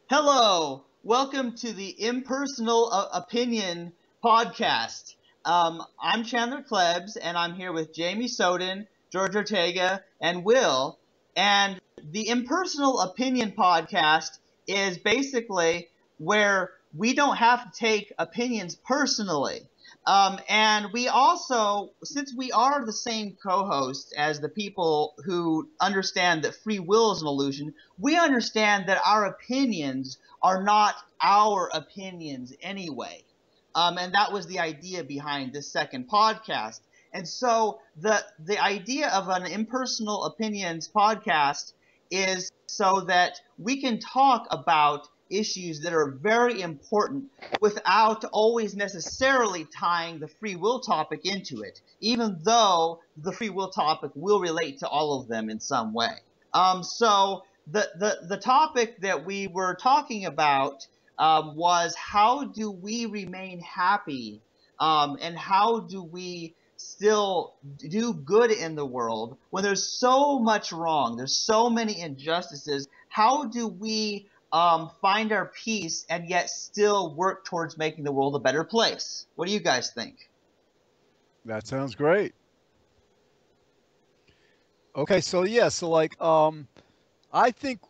Hello, welcome to the Impersonal Opinion podcast. I'm Chandler Klebs, and I'm here with Jamie Soden, George Ortega, and Will. And the Impersonal Opinion podcast is basically where we don't have to take opinions personally. And we also, since we are the same co-host as the people who understand that free will is an illusion, we understand that our opinions are not our opinions anyway. And that was the idea behind this second podcast. And so the idea of an impersonal opinions podcast is so that we can talk about issues that are very important without always necessarily tying the free will topic into it, even though the free will topic will relate to all of them in some way. So the topic that we were talking about was how do we remain happy, and how do we still do good in the world when there's so much wrong, there's so many injustices. How do we find our peace and yet still work towards making the world a better place? What do you guys think? That sounds great. Okay, so yeah, so I think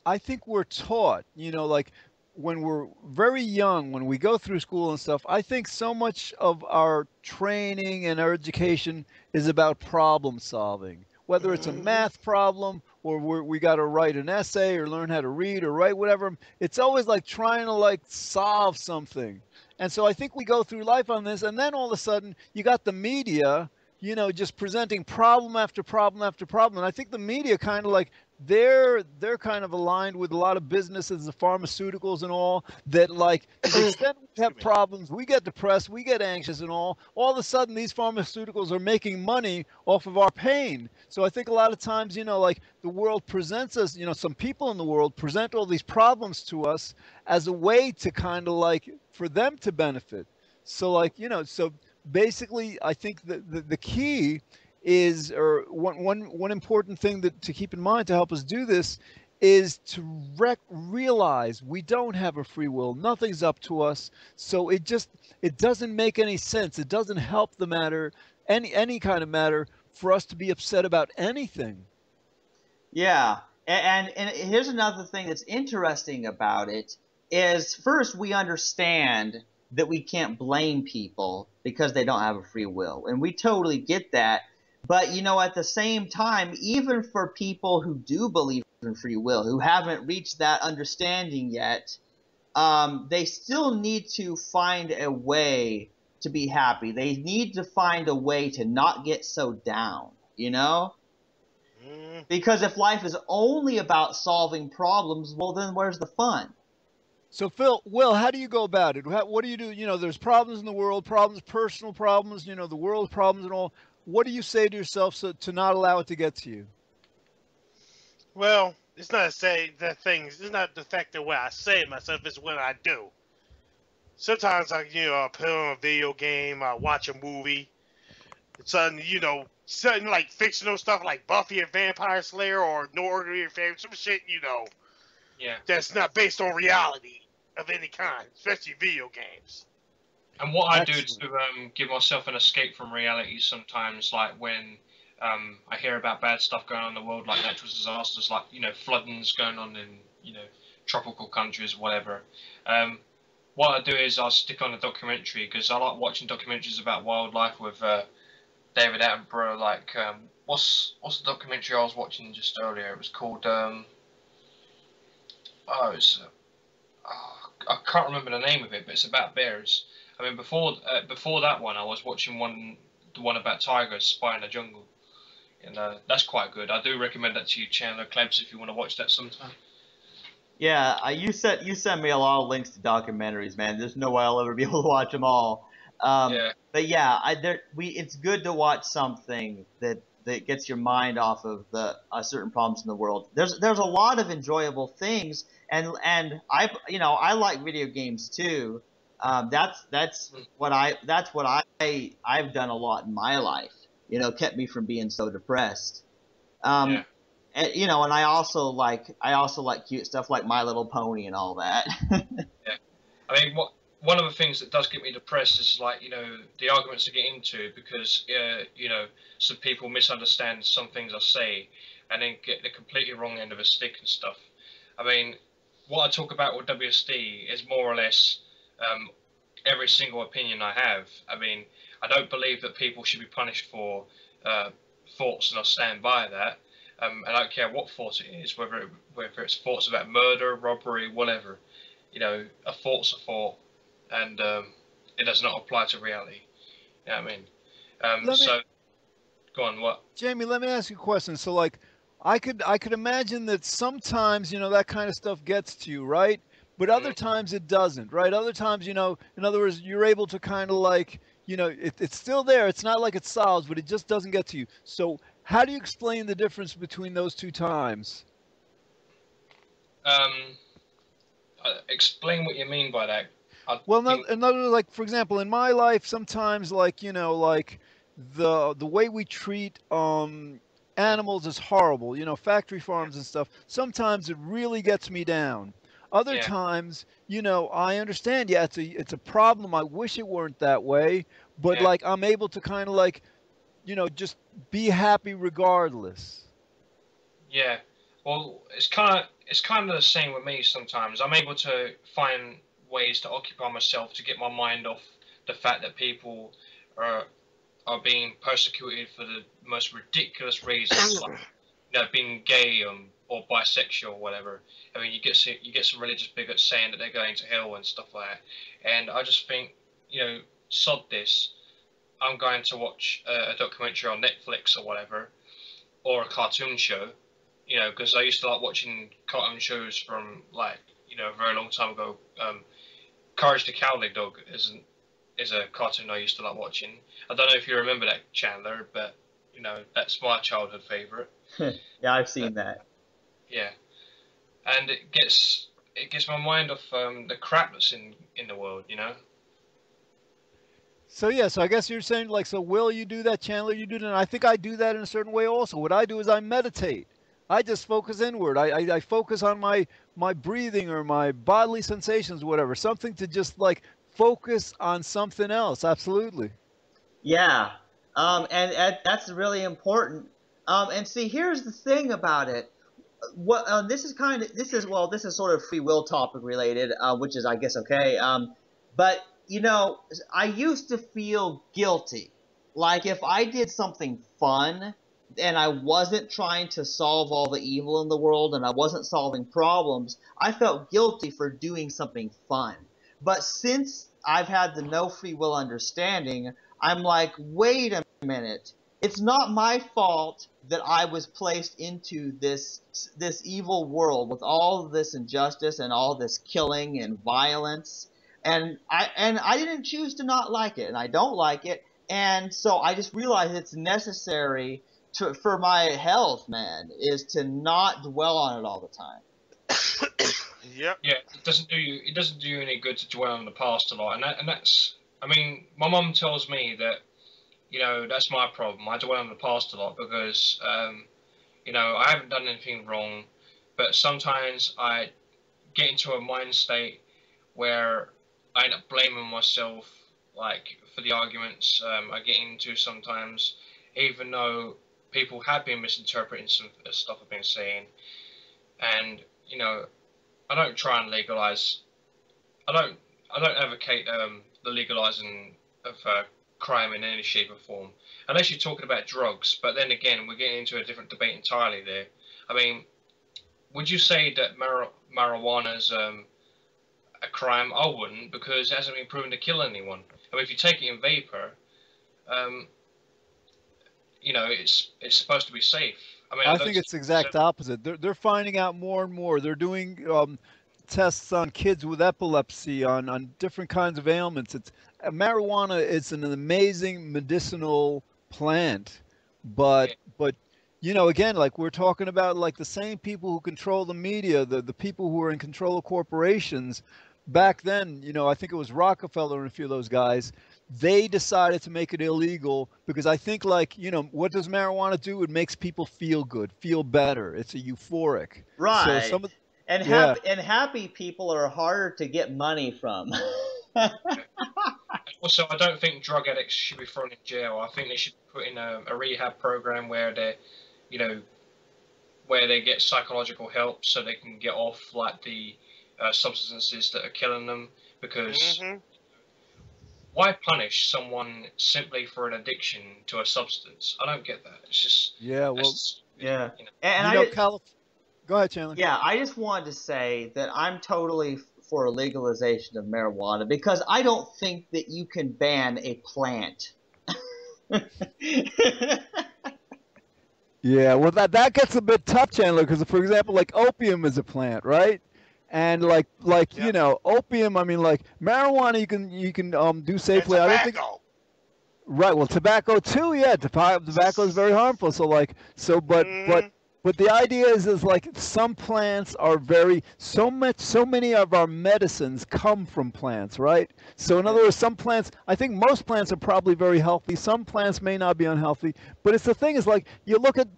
I think we're taught, like when we're very young, when we go through school and stuff, I think so much of our training and our education is about problem solving. Whether it's a math problem or we got to write an essay or learn how to read or write whatever, it's always like trying to solve something. And so I think we go through life on this, and then all of a sudden you got the media, just presenting problem after problem after problem. And I think the media kind of they're kind of aligned with a lot of businesses, the pharmaceuticals and all that. To the extent we have problems, we get depressed, we get anxious and all of a sudden these pharmaceuticals are making money off of our pain. So I think a lot of times, the world presents us, some people in the world present all these problems to us as a way to kind of for them to benefit. So so basically I think the key is, or one important thing to keep in mind to help us do this, is to realize we don't have a free will. Nothing's up to us. So it doesn't make any sense. It doesn't help the matter, any kind of matter, for us to be upset about anything. Yeah, and here's another thing that's interesting about it is, first, we understand that we can't blame people because they don't have a free will, and we totally get that. But, at the same time, even for people who do believe in free will, who haven't reached that understanding yet, they still need to find a way to be happy. They need to find a way to not get so down, Because if life is only about solving problems, well, then where's the fun? So Will, how do you go about it? What do you do? There's problems in the world, problems, personal problems, the world problems and all. What do you say to yourself to not allow it to get to you? Well, it's not it's not the fact that what I say to myself, it's what I do. Sometimes I put on a video game, I watch a movie. It's something like fictional stuff like Buffy and Vampire Slayer or No Ordinary Family, some shit, Yeah. that's not based on reality of any kind, especially video games. And what I do to give myself an escape from reality sometimes, like when I hear about bad stuff going on in the world, like natural disasters, like, floodings going on in, tropical countries, whatever. What I do is I'll stick on a documentary, because I like watching documentaries about wildlife with David Attenborough. What's the documentary I was watching just earlier? It was called, I can't remember the name of it, but it's about bears. I mean, before that one, I was watching the one about tigers, Spy in the Jungle, and that's quite good. I do recommend that to you, Chandler Klebs, if you want to watch that sometime. Yeah, you sent me a lot of links to documentaries, man. There's no way I'll ever be able to watch them all. Yeah. But yeah, it's good to watch something that gets your mind off of the certain problems in the world. There's a lot of enjoyable things, and I like video games too. That's what I've done a lot in my life. Kept me from being so depressed. Yeah. And, you know, and I also like cute stuff like My Little Pony and all that. Yeah. I mean, one of the things that does get me depressed is like, you know, the arguments I get into because, you know, some people misunderstand some things I say and then get the completely wrong end of a stick and stuff. I mean, what I talk about with WSD is more or less every single opinion I have. I mean, I don't believe that people should be punished for thoughts, and I stand by that. I don't care what thought it is, whether it's thoughts about murder, robbery, whatever. You know, a thought's a thought, and it does not apply to reality. You know what I mean? So, go on. What? Jamie, let me ask you a question. So, like, I could imagine that sometimes, you know, that kind of stuff gets to you, right? But other Mm, times it doesn't, right? Other times, you know, in other words, you're able to kind of like, you know, it's still there. It's not like it solves, but it just doesn't get to you. So, how do you explain the difference between those two times? Um, explain what you mean by that. I Well, think. another like for example, in my life, sometimes like you know, like the way we treat Mm, animals is horrible. You know, factory yeah. farms and stuff. Sometimes it really gets me down. Other Yeah. times, you know, I understand. Yeah, it's a problem. I wish it weren't that way, but Yeah. like I'm able to kind of like you know just be happy regardless. Yeah. Well, it's kind of the same with me sometimes. I'm able to find ways to occupy myself to get my mind off the fact that people are are being persecuted for the most ridiculous reasons, like you know, being gay or bisexual or whatever. I mean, you get some religious bigots saying that they're going to hell and stuff like that, and I just think, you know, sod this. I'm going to watch a documentary on Netflix or whatever, or a cartoon show, you know, because I used to like watching cartoon shows from like you know a very long time ago. Courage the Cowardly Dog is a cartoon I used to like watching. I don't know if you remember that, Chandler, but you know that's my childhood favorite. Yeah, I've Uh, seen that. yeah, and it gets my mind off the crap that's in the world, you know. So yeah, so I guess you're saying like, so Will, you do that, Chandler, you do that. And I think I do that in a certain way also. What I do is I meditate. I just focus inward. I focus on my breathing or my bodily sensations, whatever. Something to just like focus on something else. Absolutely. Yeah, and that's really important. And see, here's the thing about it. What this is sort of free will topic related, which is I guess okay. But you know, I used to feel guilty, like if I did something fun and I wasn't trying to solve all the evil in the world and I wasn't solving problems, I felt guilty for doing something fun. But since I've had the no free will understanding, I'm like, wait a minute, it's not my fault that I was placed into this evil world with all of this injustice and all this killing and violence. And I didn't choose to not like it, and I don't like it. And so I just realized it's necessary for my health, man, is to not dwell on it all the time. Yep. Yeah, it doesn't do you any good to dwell on the past a lot, and that's I mean, my mum tells me that you know that's my problem. I dwell on the past a lot because you know I haven't done anything wrong, but sometimes I get into a mind state where I end up blaming myself, like for the arguments I get into sometimes, even though people have been misinterpreting some stuff I've been saying, and you know I don't try and legalize. I don't. I don't advocate the legalizing of crime in any shape or form, unless you're talking about drugs. But then again, we're getting into a different debate entirely there. I mean, would you say that marijuana is a crime? I wouldn't, because it hasn't been proven to kill anyone. I mean, if you take it in vapor, um, you know, it's supposed to be safe. I mean, I I don't think see it's the so. exact opposite. They're finding out more and more. They're doing tests on kids with epilepsy, on different kinds of ailments. It's marijuana is an amazing medicinal plant, Yeah, but you know, again, like we're talking about, like the same people who control the media, the people who are in control of corporations. Back then, you know, I think it was Rockefeller and a few of those guys. they decided to make it illegal because I think, like, what does marijuana do? It makes people feel good, feel better. It's a euphoric. So Right. some of, And yeah, happy people are harder to get money from. Also, I don't think drug addicts should be thrown in jail. I think they should be put in a rehab program where you know, where they get psychological help so they can get off like the substances that are killing them. Because why punish someone simply for an addiction to a substance? I don't get that. It's just yeah. Well, Yeah. you know. And go ahead, Chandler. yeah, I just wanted to say that I'm totally for legalization of marijuana because I don't think that you can ban a plant. Yeah, well, that gets a bit tough, Chandler, because for example, like opium is a plant, right? And opium. I mean, like marijuana, you can do And safely. I don't think. tobacco. Right. Well, tobacco too. Yeah, tobacco is very harmful. So but the idea is like some plants are so many of our medicines come from plants, right? So in other words, some plants, I think most plants are probably very healthy. Some plants may not be unhealthy. But it's the thing is like you look at,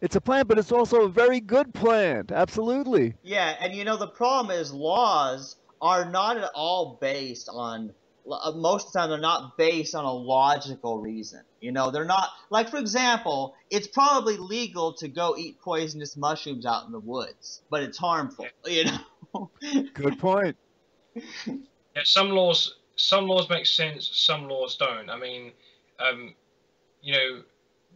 it's a plant, but it's also a very good plant. Absolutely. Yeah, and the problem is laws are not at all based on most of the time they're not based on a logical reason. They're not like, for example, it's probably legal to go eat poisonous mushrooms out in the woods, but it's harmful. Good point. Yeah, some laws make sense, some laws don't. I mean, you know,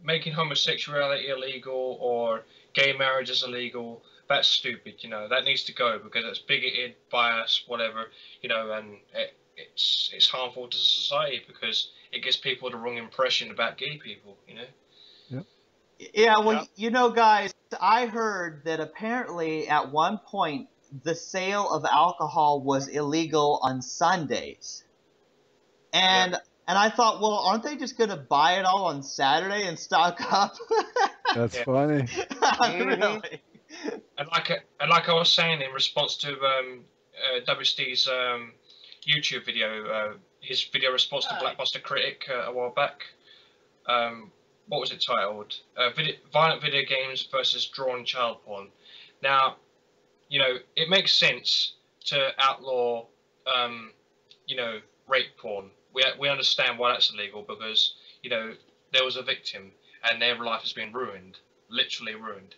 making homosexuality illegal or gay marriage is illegal, that's stupid. That needs to go because it's bigoted, biased, whatever. And it's harmful to society because it gives people the wrong impression about gay people. Yep. Yeah, well, guys, I heard that apparently at one point the sale of alcohol was illegal on Sundays. And I thought, well, aren't they just going to buy it all on Saturday and stock up? That's funny. Really? And like I was saying in response to WST's YouTube video, his video response to Blackbuster Critic a while back. What was it titled? Violent video games versus drawn child porn. Now, it makes sense to outlaw, rape porn. We understand why that's illegal because, there was a victim and their life has been ruined, literally ruined.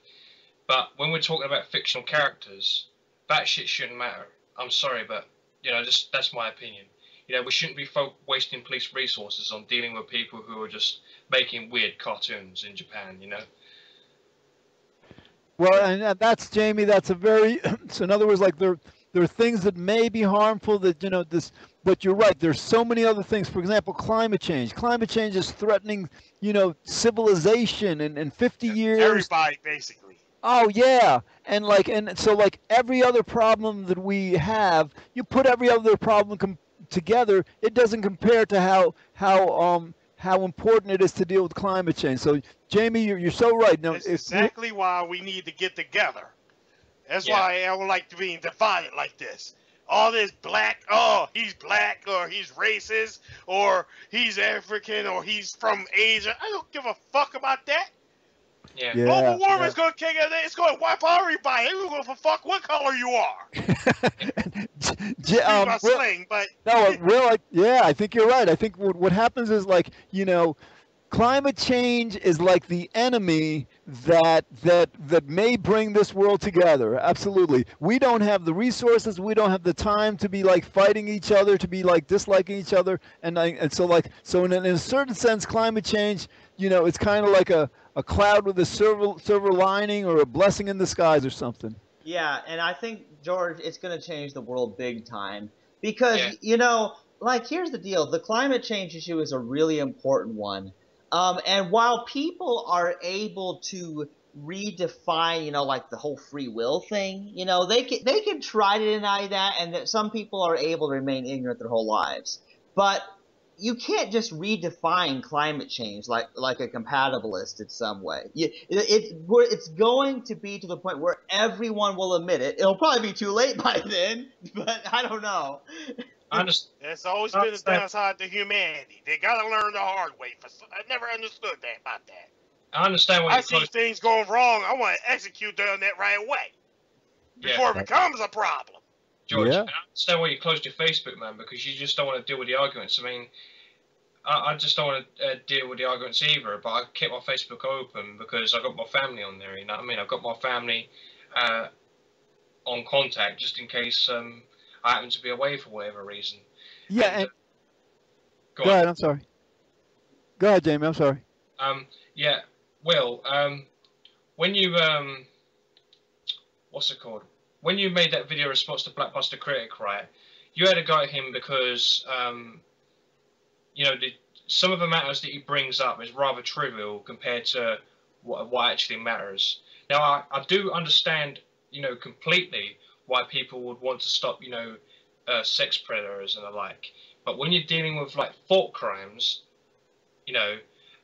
But when we're talking about fictional characters, that shit shouldn't matter. I'm sorry, but, that's my opinion. We shouldn't be wasting police resources on dealing with people who are just making weird cartoons in Japan, Well, and that's Jamie. That's a very so. In other words, like there are things that may be harmful that but you're right. There's so many other things. For example, climate change. Climate change is threatening, civilization in 50 years. Everybody, basically. Oh yeah, and so every other problem that we have, you put every other problem together, it doesn't compare to how important it is to deal with climate change. So Jamie, you're so right. Now, That's exactly why we need to get together. That's why I don't like to be divided like this. All this black, he's black, or he's racist, or he's African, or he's from Asia. I don't give a fuck about that. Yeah. Global warming is going to kick it. It's going to wipe out everybody. I don't give a fuck what color you are. My slang, but no, I think you're right. I think what happens is climate change is like the enemy that may bring this world together. Absolutely. We don't have the resources. We don't have the time to be fighting each other, to be disliking each other, and so in a certain sense, climate change, it's kind of like a cloud with a silver lining or a blessing in disguise or something. Yeah, and I think, George, it's going to change the world big time because, here's the deal. The climate change issue is a really important one. And while people are able to redefine, the whole free will thing, they can try to deny that, and that some people are able to remain ignorant their whole lives. But you can't just redefine climate change like a compatibilist in some way. It's going to be to the point where everyone will admit it. It'll probably be too late by then, but I don't know. I understand. It's always been a downside to humanity. They gotta learn the hard way. I never understood that about that. I understand what I you're see things going wrong. I want to execute on that right away before it becomes a problem. George, Yeah. I understand why you closed your Facebook, man, because you just don't want to deal with the arguments. I mean, I just don't want to deal with the arguments either, but I keep my Facebook open because I got my family on there, you know what I mean? I've got my family on contact just in case I happen to be away for whatever reason. Yeah. And, Go ahead. I'm sorry. Go ahead, Jamie. I'm sorry. Yeah. Well, when you what's it called? When you made that video response to Blackbuster Critic, right? You had to go at him because you know, some of the matters that he brings up is rather trivial compared to what actually matters. Now, I do understand, you know, completely why people would want to stop, you know, sex predators and the like. But when you're dealing with like thought crimes, you know,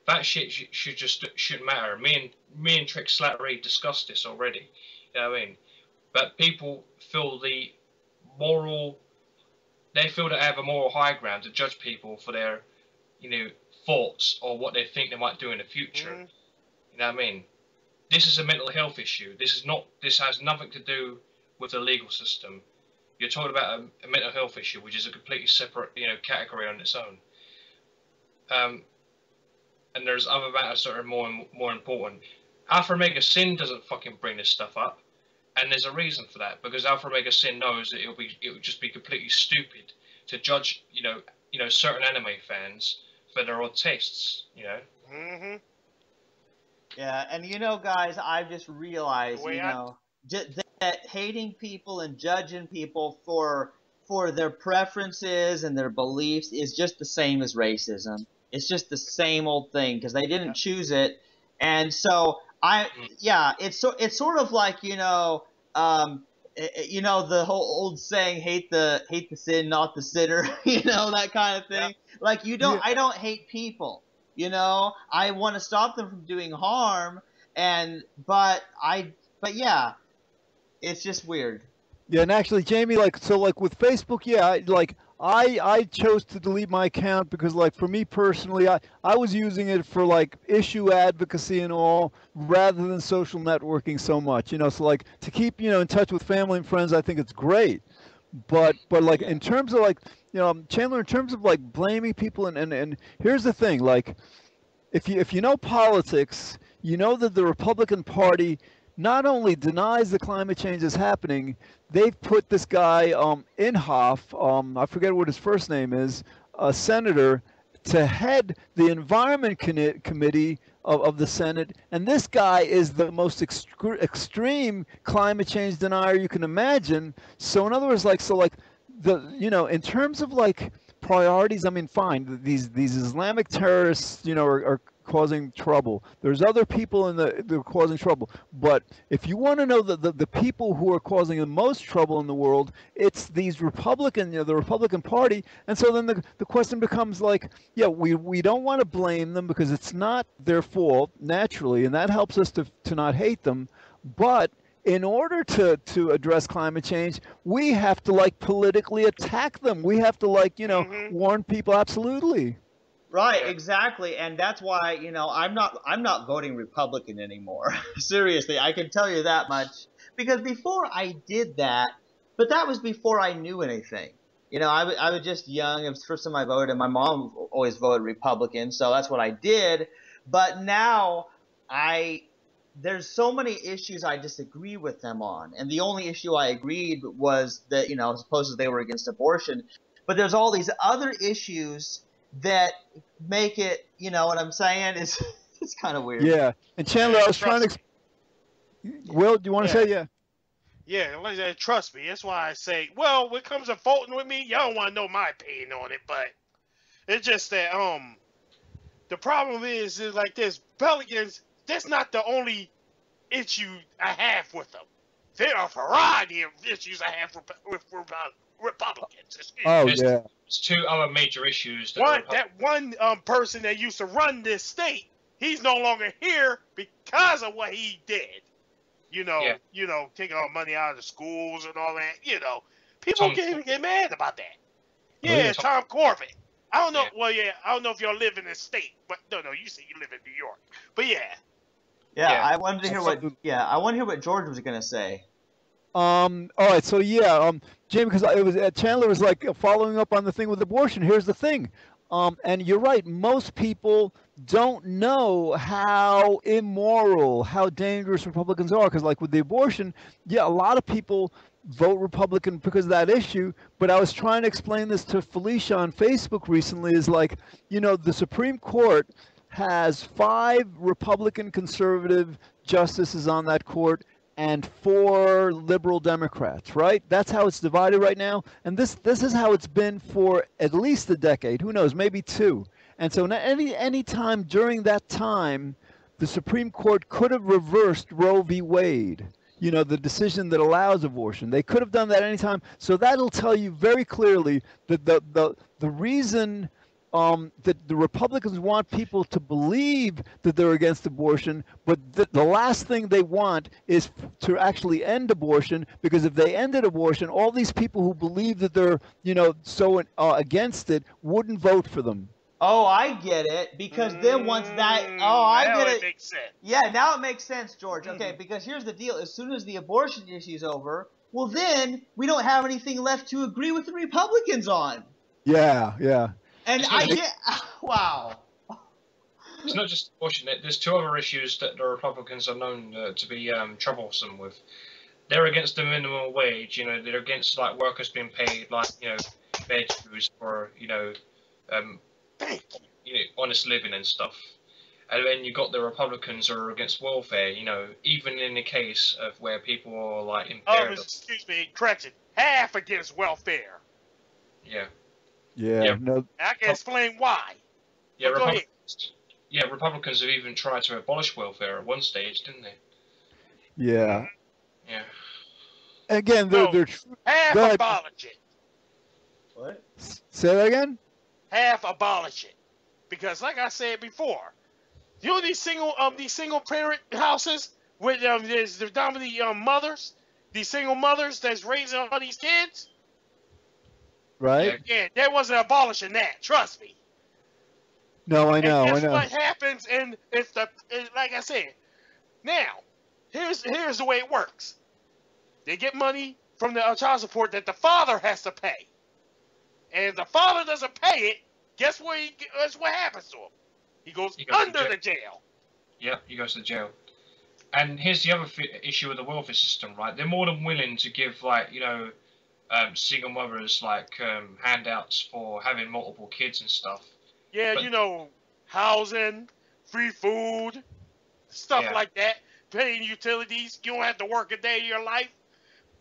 that shit shouldn't matter. Me and Trick Slattery discussed this already. You know what I mean? But people feel they feel they have a moral high ground to judge people for their, you know, thoughts or what they think they might do in the future. Mm-hmm. You know what I mean? This is a mental health issue. This has nothing to do with the legal system. You're talking about a mental health issue, which is a completely separate, you know, category on its own. And there's other matters that are more important. Alpha Omega Sin doesn't fucking bring this stuff up, and there's a reason for that, because Alpha Omega Sin knows that it would just be completely stupid to judge, you know, certain anime fans for their odd tastes, you know. Mm-hmm. Yeah, and you know, guys, I've just realized, you know, that hating people and judging people for their preferences and their beliefs is just the same as racism. It's just the same old thing because they didn't choose it, and so it's sort of like, you know, the whole old saying, hate the sin, not the sinner, you know, that kind of thing. Yeah. Like I don't hate people. You know, I want to stop them from doing harm, but yeah, it's just weird. Yeah, and actually, Jamie, like with Facebook, I chose to delete my account because, like, for me personally, I was using it for like issue advocacy and all, rather than social networking so much. You know, so like to keep, you know, in touch with family and friends, I think it's great. But like in terms of like, you know, Chandler, in terms of like blaming people and here's the thing, like if you know politics, you know that the Republican Party not only denies the climate change is happening, they've put this guy Inhofe, I forget what his first name is, a senator, to head the Environment Committee of the Senate, and this guy is the most extreme climate change denier you can imagine. So in other words, in terms of like priorities, I mean, fine, these Islamic terrorists, you know, are causing trouble. There's other people they're causing trouble. But if you want to know the people who are causing the most trouble in the world, it's these the Republican Party. And so then the question becomes like, yeah, we don't want to blame them because it's not their fault, naturally, and that helps us to not hate them. But in order to address climate change, we have to like politically attack them. We have to like, you know, warn people. Absolutely. Right, exactly, and that's why, you know, I'm not voting Republican anymore. Seriously, I can tell you that much, because before I did that, but that was before I knew anything. You know, I was just young. It was the first time I voted. My mom always voted Republican, so that's what I did. But now there's so many issues I disagree with them on, and the only issue I agreed was that, you know, supposedly they were against abortion, but there's all these other issues that make it, you know what I'm saying? It's kind of weird. Yeah. And Chandler, I was trying to. Will, do you want to say yeah? Yeah, trust me. That's why I say, well, when it comes to voting with me, y'all don't want to know my opinion on it, but it's just that the problem is like this: Pelicans. That's not the only issue I have with them. There are a variety of issues I have with Republicans. Yeah. There's two other major issues. That one person that used to run this state, he's no longer here because of what he did. You know, taking all money out of the schools and all that. You know, people get mad about that. Yeah, Tom Corbett. I don't know. Yeah. Well, yeah, I don't know if y'all live in this state, but no, you say you live in New York. But yeah. Yeah, Yeah. I wanted to hear what. Yeah, I want to hear what George was gonna say. All right, so yeah, Jamie, because it was Chandler was like following up on the thing with abortion. Here's the thing, and you're right. Most people don't know how immoral, how dangerous Republicans are. Because like with the abortion, yeah, a lot of people vote Republican because of that issue. But I was trying to explain this to Felicia on Facebook recently. Is like, the Supreme Court has 5 Republican conservative justices on that court and 4 liberal Democrats, right? That's how it's divided right now. And this is how it's been for at least a decade. Who knows, maybe 2. And so any time during that time, the Supreme Court could have reversed Roe v. Wade, the decision that allows abortion. They could have done that anytime. So that'll tell you very clearly that the reason that the Republicans want people to believe that they're against abortion, but the last thing they want is to actually end abortion, because if they ended abortion, all these people who believe that they're, so against it wouldn't vote for them. Oh, I get it. Because then once that, I get it. Makes sense. Yeah, now it makes sense, George. Okay, because here's the deal: as soon as the abortion issue is over, well, then we don't have anything left to agree with the Republicans on. Yeah. And I get, wow. It's not just abortion. There's 2 other issues that the Republicans are known to be troublesome with. They're against the minimum wage. They're against like workers being paid like fair dues for honest living and stuff. And then you got the Republicans who are against welfare. Even in the case of where people are like impaired. Excuse me, correction. Half against welfare. Yeah. Yeah. No. I can explain why. Yeah, Go ahead. Republicans have even tried to abolish welfare at one stage, didn't they? Yeah. Yeah. Again, they're half go ahead. abolish it. What? Say that again? Half abolish it, because like I said before, these single parent houses with there's the dominant mothers, these single mothers that's raising all these kids. Right? Yeah, they wasn't abolishing that. Trust me. No, I know. That's what happens, and it's like I said. Now, here's the way it works. They get money from the child support that the father has to pay, and if the father doesn't pay it, guess what happens to him? He goes under the jail. Yep, he goes to jail. And here's the other issue with the welfare system, right? They're more than willing to give single mothers handouts for having multiple kids and stuff. Yeah, but, housing, free food, stuff like that. Paying utilities. You don't have to work a day of your life.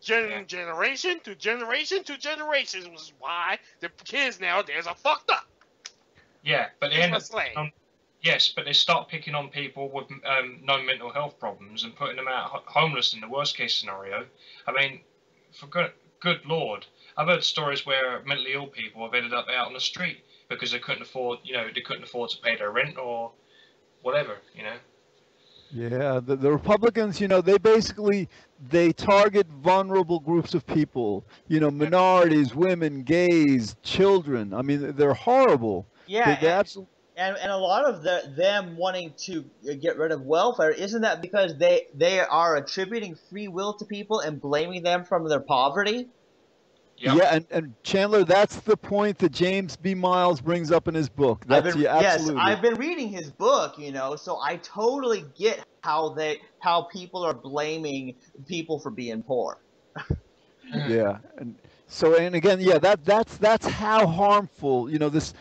Generation to generation to generation, which is why the kids nowadays are fucked up. Yeah, but they end up yes, but they start picking on people with no mental health problems and putting them out homeless in the worst case scenario. I mean, for good Lord, I've heard stories where mentally ill people have ended up out on the street because they couldn't afford to pay their rent or whatever. Yeah, the Republicans, they target vulnerable groups of people, minorities, women, gays, children. I mean, they're horrible. Yeah, and a lot of them wanting to get rid of welfare, isn't that because they are attributing free will to people and blaming them from their poverty? Yep. Yeah, and Chandler, that's the point that James B. Miles brings up in his book. Absolutely. Yes, I've been reading his book, so I totally get how people are blaming people for being poor. Yeah, and again, yeah, that's how harmful, this,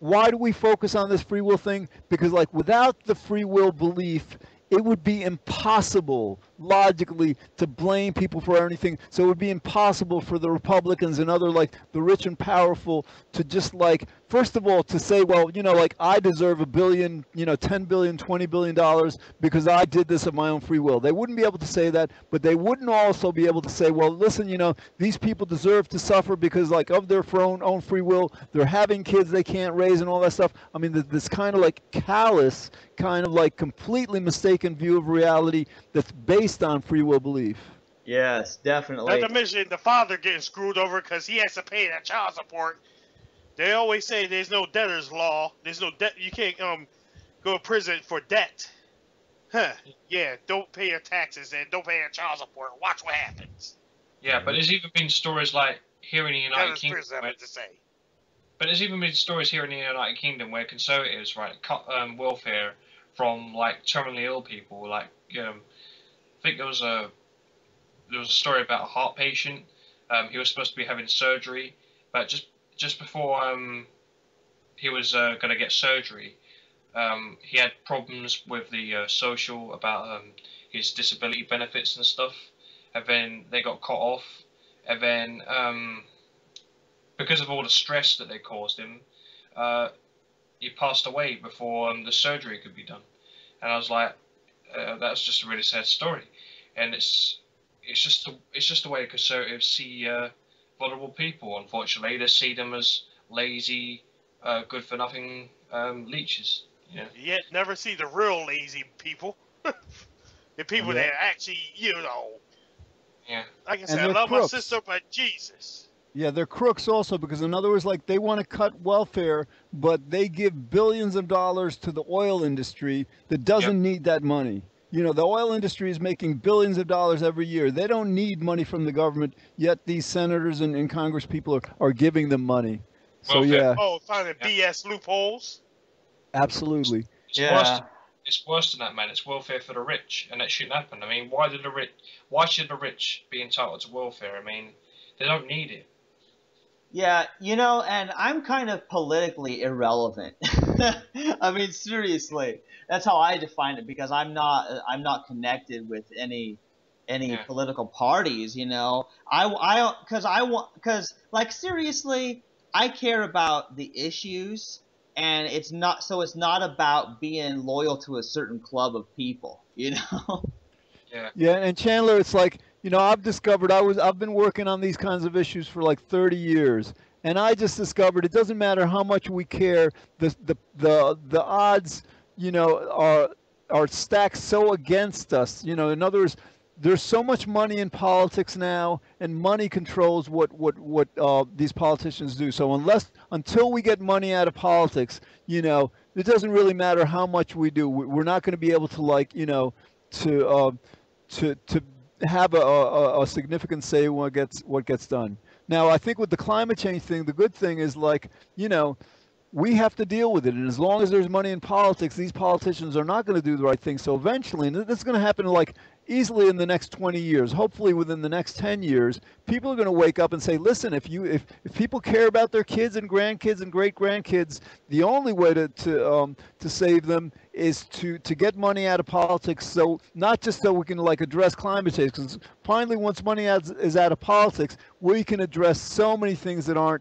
why do we focus on this free will thing? Because without the free will belief, it would be impossible logically to blame people for anything. So it would be impossible for the Republicans and other the rich and powerful to just first of all to say, well, I deserve $1 billion, $10 billion, $20 billion because I did this of my own free will. They wouldn't be able to say that, but they wouldn't also be able to say, well, listen, these people deserve to suffer because of their own free will. They're having kids they can't raise and all that stuff. I mean, this kind of callous, kind of completely mistaken view of reality that's based on free will belief. Yes, Not definitely. to mention the father getting screwed over because he has to pay that child support. They always say there's no debtor's law. There's no debt. You can't go to prison for debt. Huh? Yeah. Don't pay your taxes and don't pay your child support. Watch what happens. Yeah, but there's even been stories like here in the United Debtor's Kingdom. prison, I meant to say. But there's even been stories here in the United Kingdom where Conservatives, right, cut welfare from like terminally ill people. Like, I think there was a story about a heart patient. He was supposed to be having surgery, but just before he was going to get surgery, he had problems with the social about his disability benefits and stuff, and then they got cut off, and then because of all the stress that they caused him, he passed away before the surgery could be done. And I was like, that's just a really sad story, and it's just the way Conservatives see vulnerable people. Unfortunately, they see them as lazy, good for nothing leeches. Yeah. Yet never see the real lazy people. The people that actually, Yeah. like I And said, I they're love crooks. my sister, but Jesus. Yeah, they're crooks also because, in other words, like they want to cut welfare, but they give billions of dollars to the oil industry that doesn't need that money. You know, the oil industry is making billions of dollars every year. They don't need money from the government, yet these senators and Congress people are giving them money. So, Welfare. yeah, Oh, finding BS loopholes. absolutely. It's Yeah. worse than that, man. It's welfare for the rich, and that shouldn't happen. I mean, why should the rich be entitled to welfare? I mean, they don't need it. Yeah, and I'm kind of politically irrelevant. I mean, seriously, that's how I define it because I'm not connected with any political parties. Because like seriously, I care about the issues, and it's not about being loyal to a certain club of people. Yeah. Yeah, and Chandler, it's like, I've been working on these kinds of issues for like 30 years, and I just discovered it doesn't matter how much we care, the odds, are stacked so against us. In other words, there's so much money in politics now, and money controls what these politicians do. So until we get money out of politics, it doesn't really matter how much we do. We're not going to be able to to to have a significant say in what gets done. Now, I think with the climate change thing, the good thing is we have to deal with it, and as long as there's money in politics, these politicians are not going to do the right thing. So eventually, and this is going to happen easily in the next 20 years, hopefully within the next 10 years, people are going to wake up and say, listen, if people care about their kids and grandkids and great grandkids, the only way to save them is to get money out of politics. So not just so we can address climate change, because finally once money is out of politics, we can address so many things that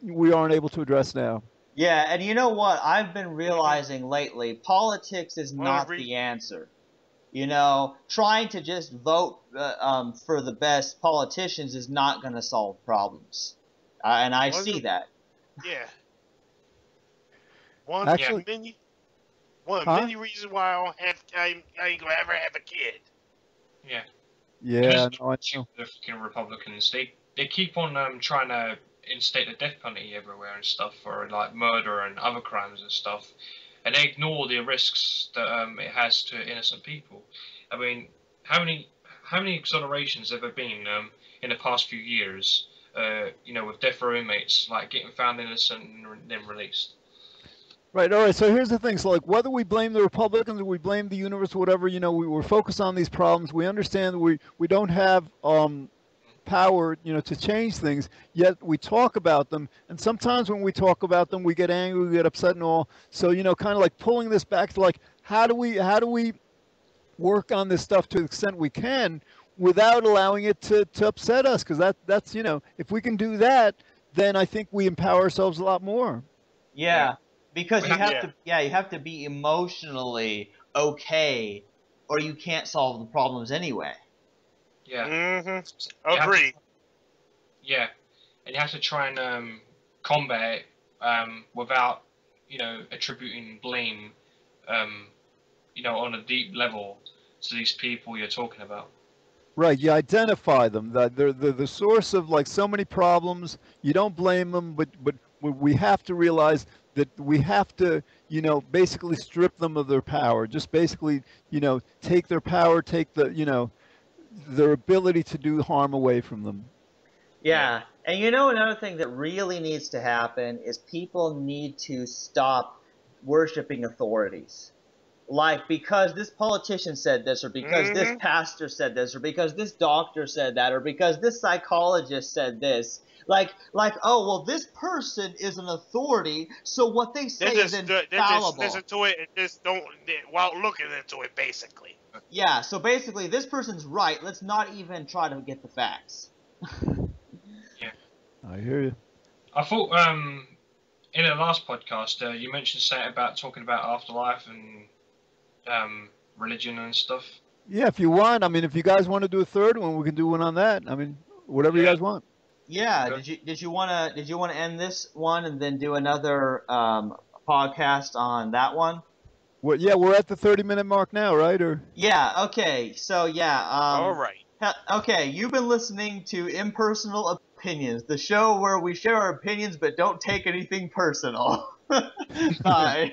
we aren't able to address now. Yeah, and you know what? I've been realizing lately, politics is not Well, the answer. Trying to just vote for the best politicians is not going to solve problems. And I see that. Yeah. Actually, one of many reasons why I ain't gonna ever have a kid. Yeah. Yeah, no, I know. The fucking Republicans, they keep on trying to instate the death penalty everywhere and stuff for like murder and other crimes and stuff, and they ignore the risks that it has to innocent people. I mean, how many exonerations have there been in the past few years? With death row inmates like getting found innocent and then released. Right. All right. So here's the thing. So whether we blame the Republicans or we blame the universe, whatever, we're focused on these problems. We understand that we don't have power, to change things. Yet we talk about them, and sometimes when we talk about them, we get angry, we get upset, and all. So kind of pulling this back to how do we work on this stuff to the extent we can without allowing it to upset us? Because that's if we can do that, then I think we empower ourselves a lot more. Yeah, because you Yeah. have to be emotionally okay, or you can't solve the problems anyway. Yeah. Mm-hmm. Agreed. Yeah, and you have to try and combat it without, attributing blame, on a deep level to these people you're talking about. Right, you identify them. That they're the source of like so many problems. You don't blame them, but we have to realize that we have to, basically strip them of their power. Just basically, take their power, take their ability to do harm away from them. Yeah. And another thing that really needs to happen is people need to stop worshiping authorities. Like, because this politician said this, or because this pastor said this, or because this doctor said that, or because this psychologist said this. Oh, well, this person is an authority, so what they say is infallible. They just listen to it and just don't, while looking into it, basically. Yeah, so basically, this person's right. Let's not even try to get the facts. Yeah. I hear you. I thought in the last podcast you mentioned something about talking about afterlife and religion and stuff. Yeah, if you want. I mean, if you guys want to do a third one, we can do one on that. I mean, whatever you guys want. Yeah. Did you want to end this one and then do another podcast on that one? Well, yeah, we're at the 30-minute mark now, right? Or yeah. Okay. So yeah. All right. Okay, you've been listening to Impersonal Opinions, the show where we share our opinions but don't take anything personal. Bye.